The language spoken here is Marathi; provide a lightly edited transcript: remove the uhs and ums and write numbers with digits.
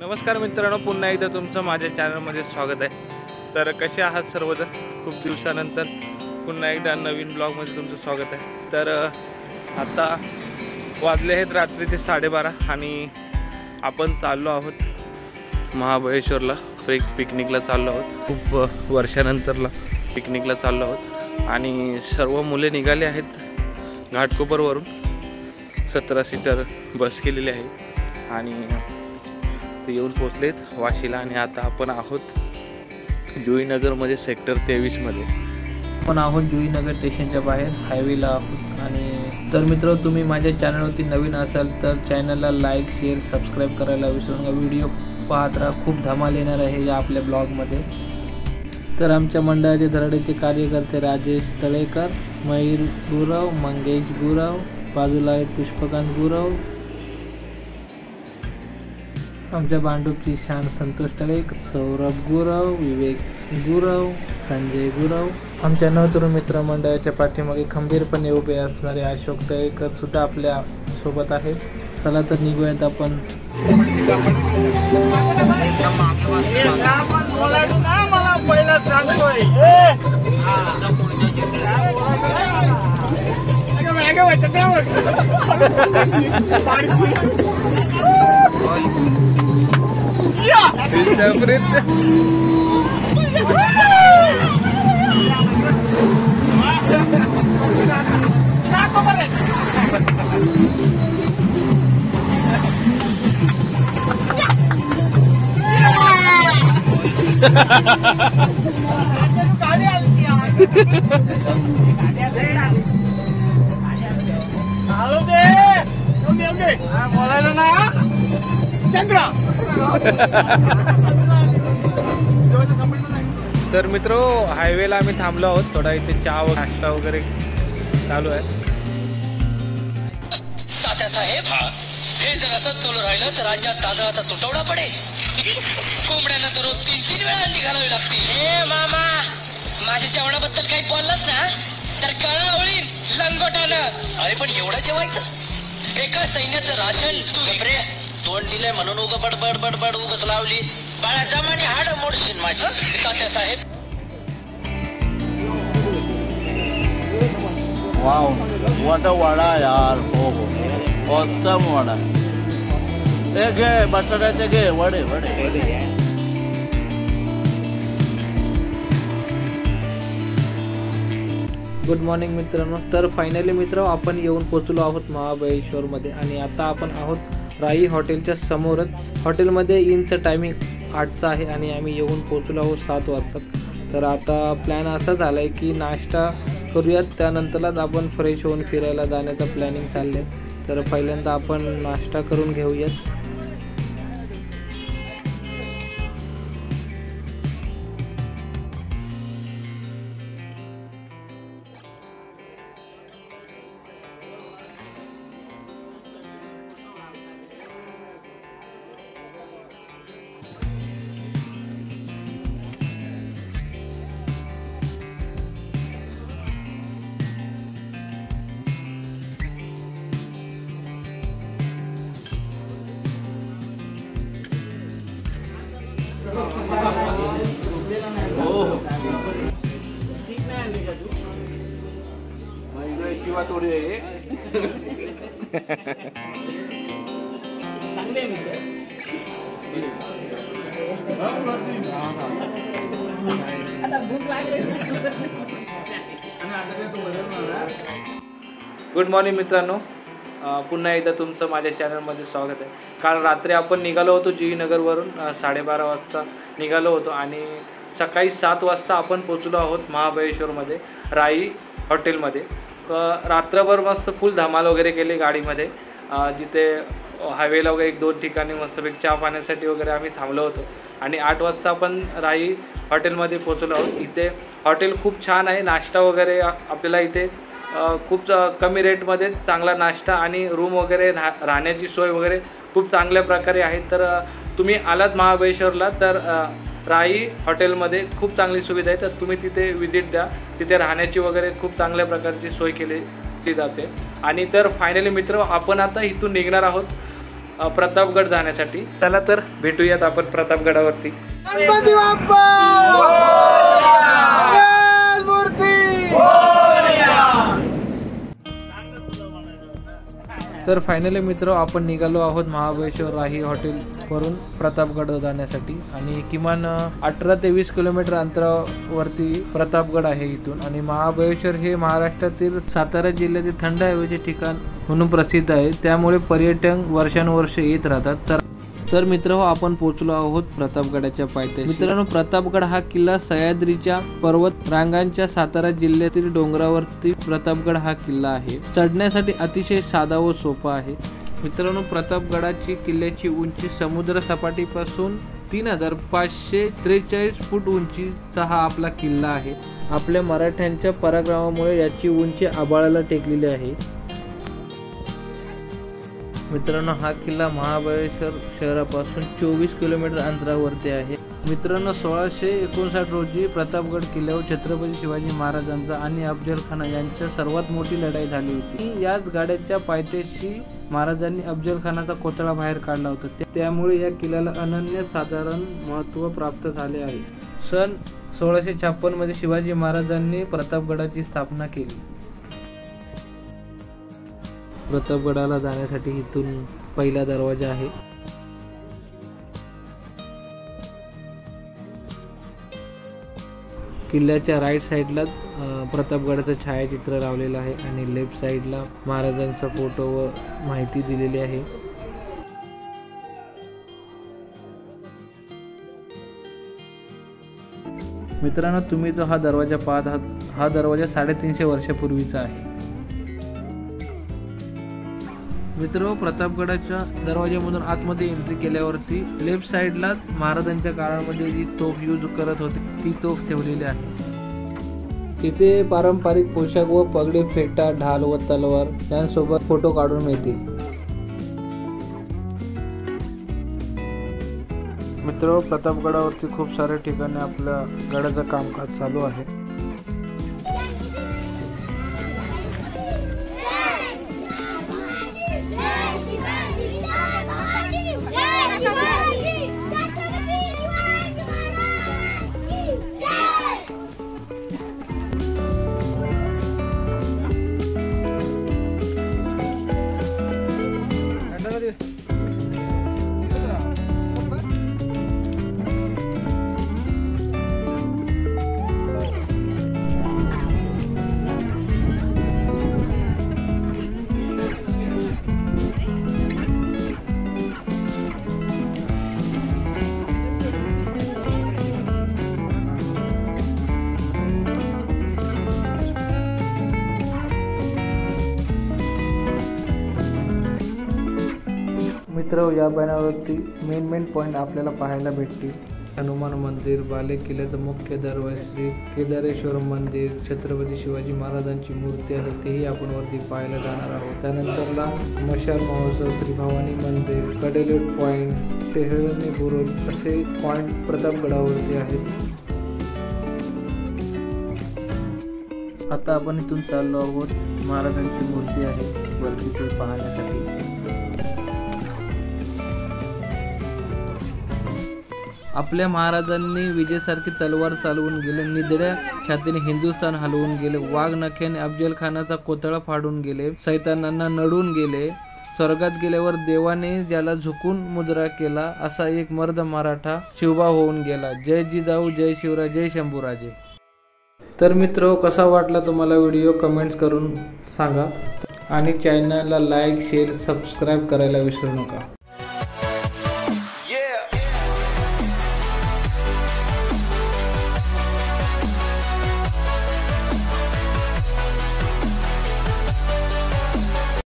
नमस्कार मित्रांनो, पुन्हा एकदा तुमचं माझ्या चॅनलमध्ये स्वागत आहे। तर कसे आहात सर्वजण? खूप दिवसानंतर पुन्हा एकदा नवीन ब्लॉगमध्ये तुमचं स्वागत आहे। तर आता वाजले आहेत रात्रीचे 12:30 आणि आपण चाललो आहोत महाबळेश्वरला। पिकनिकला चाललो आहोत, खूप वर्षानंतरला पिकनिकला चाललो आहोत आणि सर्व मुले निघाले आहेत घाटकोपरवरून। 17 सीटर बस केलेली आहे आणि ते येऊन पोचलेत वाशीला आणि आता आपण आहोत जुईनगरमध्ये सेक्टर 23 मध्ये। आपण आहोत जुईनगर स्टेशनच्या बाहेर हायवेला आहोत। आणि तर मित्र, तुम्ही माझ्या चॅनलवरती नवीन असाल तर चॅनलला लाईक शेअर सबस्क्राईब करायला विसरू नका। व्हिडिओ पाहत राहा, खूप धमाल येणार आहे या आपल्या ब्लॉगमध्ये। तर आमच्या मंडळाचे धडाडीचे कार्यकर्ते राजेश तळेकर, मयूर गुरव, मंगेश गुरव, बाजूला आहेत पुष्पकांत गुरव, आमच्या भांडूपची शान संतोष तळेकर, सौरभ गुरव, विवेक गुरव, संजय गुरव। आमच्या नवतरुण मित्र मंडळाच्या पाठीमागे खंबीरपणे उभे असणारे अशोक तळेकर सुद्धा आपल्या सोबत आहेत। चला तर निघूयात आपण। तर मित्रो, हायवेला आम्ही थांबलो आहोत थोडा, इथे चहा व नाश्ता वगैरे चालू आहे। तात्यासाहेब, हे जर असंच चालू राहिलं तर राज्यात तांदळाचा तुटवडा पडेल। कोंबड्यांना तर रोज 3-3 वेळा अंडी घालावी लागतील। हे मामा, माझ्या जेवणाबद्दल काही बोललास ना तर कळा आवळीन लंगोटानं। अरे पण एवढं जेवायचं? एका सैन्याचं राशन तू घबरे तोंड दिलंय म्हणून उग बडबड बडबड उगच लावली। बाळा दमाने हाड मोडशील माझी। Tatyasaheb, wow, what a vada यार। हो हो, उत्तम वडा। ए घे बटाट्याचे, घे वडे वडे। गुड मॉर्निंग मित्रांनो। तर फायनली मित्र, आपण येऊन पोचलो आहोत महाबळेश्वरमध्ये आणि आता आपण आहोत राई हॉटेलच्या समोरच। हॉटेलमध्ये इनचं टायमिंग 8चं आहे आणि आम्ही येऊन पोचलो आहोत 7 वाजता। तर आता प्लॅन असा झाला आहे की नाश्ता करूयात, त्यानंतरच आपण फ्रेश होऊन फिरायला जाण्याचं प्लॅनिंग चाललं आहे। तर पहिल्यांदा आपण नाश्ता करून घेऊयात। गुड मॉर्निंग मित्रांनो, पुन्हा एकदा तुमचं माझ्या चॅनलमध्ये स्वागत आहे। काल रात्री आपण निघालो होतो जुईनगरवरून, 12:30 वाजता निघालो होतो आणि सकाळी 7 वाजता आपण पोचलो आहोत महाबळेश्वरमध्ये राई हॉटेलमध्ये। रात्रभर मस्त फुल धमाल वगैरे केली गाडीमध्ये। जिथे हायवेला वगैरे 1-2 ठिकाणी मस्तपैकी चहा पाण्यासाठी वगैरे आम्ही थांबलो होतो आणि 8 वाजता आपण राई हॉटेलमध्ये पोचलो आहोत। इथे हॉटेल खूप छान आहे, नाश्ता वगैरे आपल्याला इथे खूप कमी रेटमध्ये चांगला नाश्ता आणि रूम वगैरे राहण्याची सोय वगैरे खूप चांगल्या प्रकारे आहे। तर तुम्ही आलात महाबळेश्वरला तर राई हॉटेलमध्ये खूप चांगली सुविधा आहे, तर तुम्ही तिथे विजिट द्या। तिथे राहण्याची वगैरे खूप चांगल्या प्रकारची सोय केली जाते। आणि तर फायनली मित्र, आपण आता इथून निघणार आहोत प्रतापगड जाण्यासाठी. चला तर भेटूयात आपण प्रतापगडावरती. तर फायनली मित्र आपण निघालो आहोत महाबळेश्वर राही हॉटेल वरून प्रतापगड जाण्यासाठी आणि किमान 18 ते 20 किलोमीटर अंतरावरती प्रतापगड आहे इथून. आणि महाबळेश्वर हे महाराष्ट्रातील सातारा जिल्ह्यातील थंड हवेचे ठिकाण म्हणून प्रसिद्ध आहे, त्यामुळे पर्यटक वर्षानुवर्ष येत राहतात. तर मित्र आपण पोहोचलो आहोत प्रतापगडाच्या पायथ्याशी. मित्रांनो, प्रतापगड हा किल्ला सह्याद्रीच्या पर्वत रांगांच्या सातारा जिल्ह्यातील डोंगरावरती प्रतापगड हा किल्ला आहे. चढण्यासाठी अतिशय साधा व सोपा आहे. मित्रांनो, प्रतापगडाची किल्ल्याची उंची समुद्र सपाटीपासून 3543 फूट उंचीचा हा आपला किल्ला आहे. आपल्या मराठ्यांच्या पराक्रमामुळे याची उंची आभाळाला टेकलेली आहे. मित्रांनो, हा किल्ला महाबळेश्वर शहरापासून 24 किलोमीटर अंतरावरती आहे. मित्रांनो, 1659 रोजी प्रतापगड किल्ल्यावर छत्रपती शिवाजी महाराजांचा आणि अफजल खान यांच्या सर्वात मोठी लढाई झाली होती. याच गाड्याच्या पायथ्याशी महाराजांनी अफजल खानाचा कोथळा बाहेर काढला होता, त्यामुळे या किल्ल्याला अनन्यसाधारण महत्त्व प्राप्त झाले आहे. सन 1656 मध्ये शिवाजी महाराजांनी प्रतापगडाची स्थापना केली. प्रतापगडाला जाण्यासाठी इथून पहिला दरवाजा आहे. किल्ल्याच्या राईट साईडला प्रतापगडाचं छायाचित्र लावलेलं आहे आणि लेफ्ट साईडला महाराजांचा फोटो व माहिती दिलेली आहे. मित्रांनो, तुम्ही जो हा दरवाजा पाहत आहात, हा दरवाजा 350 वर्षापूर्वीचा आहे. मित्र, प्रतापगडाच्या दरवाज्यामधून आतमध्ये एंट्री केल्यावरती लेफ्ट साईडला महाराजांच्या काळामध्ये जी तोफ यूज करत होते ती तोफ ठेवलेली आहे. तिथे पारंपरिक पोशाख व पगडी, फेटा, ढाल व तलवार यांसोबत फोटो काढून मिळतील. मित्र, प्रतापगडावरती खूप साऱ्या ठिकाणी आपल्या गडाचं कामकाज चालू आहे. मित्र, या बॅनरवरती मेन पॉईंट आपल्याला पाहायला भेटतील. हनुमान मंदिर, बाले किल्ल्याचा मुख्य दरवाजा, श्री केदारेश्वर मंदिर, छत्रपती शिवाजी महाराजांची मूर्ती आहे तेही आपण वरती पाहायला जाणार आहोत. त्यानंतरला मशाल महोत्सव, श्री भवानी मंदिर, कडेलोट पॉईंट, टेहळणी बुरुज असे पॉईंट प्रतापगडावरती आहेत. आता आपण इथून चाललो आहोत महाराजांची मूर्ती आहे वरती ते पाहण्यासाठी. आपल्या महाराजांनी विजयासारखी तलवार चालवून गेले, निधड्या छातीने हिंदुस्थान हलवून गेले, वाघ नख्याने अफजल खानाचा कोथळा फाडून गेले, सैतानांना नडून गेले, स्वर्गात गेल्यावर देवाने ज्याला झुकून मुजरा केला असा एक मर्द मराठा शिवबा होऊन गेला. जय जिजाऊ, जय शिवराय, जय शंभूराजे. तर मित्र, कसा वाटला तुम्हाला व्हिडिओ कमेंट्स करून सांगा आणि चॅनलला लाईक, शेअर, सबस्क्राईब करायला विसरू नका.